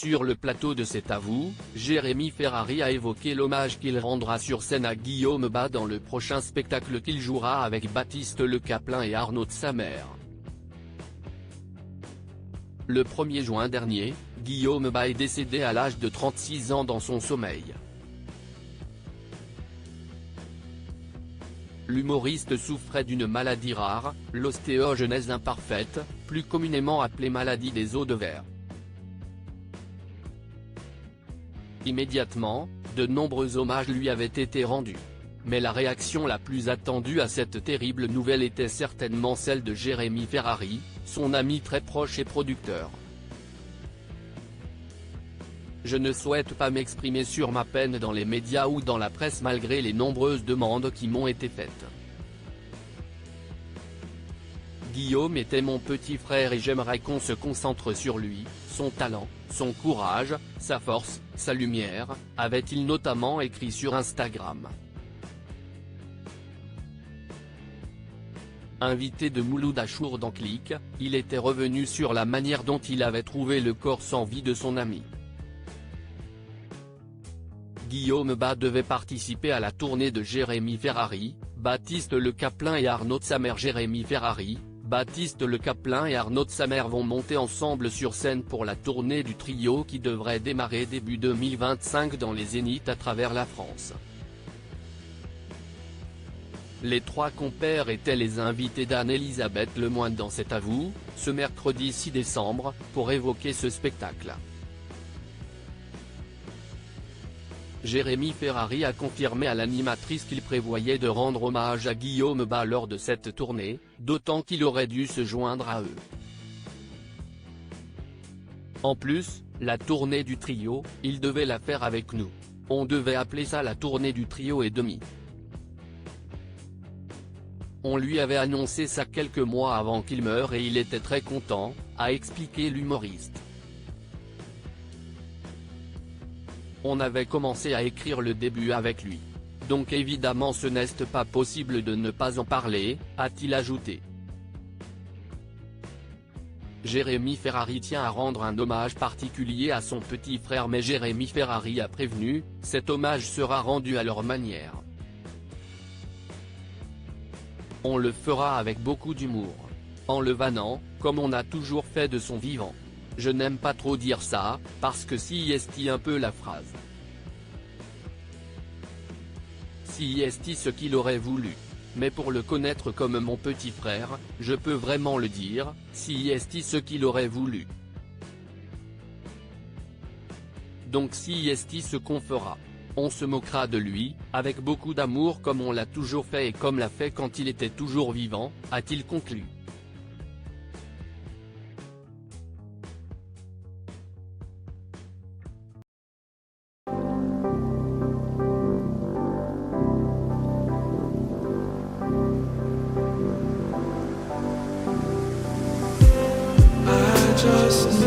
Sur le plateau de C'est à vous, Jérémy Ferrari a évoqué l'hommage qu'il rendra sur scène à Guillaume Bas dans le prochain spectacle qu'il jouera avec Baptiste Le Caplin et Arnaud de Samer. Le 1er juin dernier, Guillaume Bas est décédé à l'âge de 36 ans dans son sommeil. L'humoriste souffrait d'une maladie rare, l'ostéogenèse imparfaite, plus communément appelée maladie des os de verre. Immédiatement, de nombreux hommages lui avaient été rendus. Mais la réaction la plus attendue à cette terrible nouvelle était certainement celle de Jérémy Ferrari, son ami très proche et producteur. Je ne souhaite pas m'exprimer sur ma peine dans les médias ou dans la presse malgré les nombreuses demandes qui m'ont été faites. Guillaume était mon petit frère et j'aimerais qu'on se concentre sur lui, son talent, son courage, sa force, sa lumière, avait-il notamment écrit sur Instagram. Invité de Mouloud Achour dans Click, il était revenu sur la manière dont il avait trouvé le corps sans vie de son ami. Guillaume Bas devait participer à la tournée de Jérémy Ferrari, Baptiste Le Caplin et Arnaud de Samer. Jérémy Ferrari, Baptiste Le Caplin et Arnaud de Samer vont monter ensemble sur scène pour la tournée du trio qui devrait démarrer début 2025 dans les zéniths à travers la France. Les trois compères étaient les invités d'Anne-Elisabeth Lemoine dans C'est à vous, ce mercredi 6 décembre, pour évoquer ce spectacle. Jérémy Ferrari a confirmé à l'animatrice qu'il prévoyait de rendre hommage à Guillaume Bas lors de cette tournée, d'autant qu'il aurait dû se joindre à eux. En plus, la tournée du trio, il devait la faire avec nous. On devait appeler ça la tournée du trio et demi. On lui avait annoncé ça quelques mois avant qu'il meure et il était très content, a expliqué l'humoriste. On avait commencé à écrire le début avec lui. Donc évidemment ce n'est pas possible de ne pas en parler, a-t-il ajouté. Jérémy Ferrari tient à rendre un hommage particulier à son petit frère mais Jérémy Ferrari a prévenu, cet hommage sera rendu à leur manière. On le fera avec beaucoup d'humour. En le vannant, comme on a toujours fait de son vivant. Je n'aime pas trop dire ça, parce que si est un peu la phrase. Si est ce qu'il aurait voulu. Mais pour le connaître comme mon petit frère, je peux vraiment le dire, si est ce qu'il aurait voulu. Donc si est ce qu'on fera. On se moquera de lui, avec beaucoup d'amour comme on l'a toujours fait et comme l'a fait quand il était toujours vivant, a-t-il conclu. Just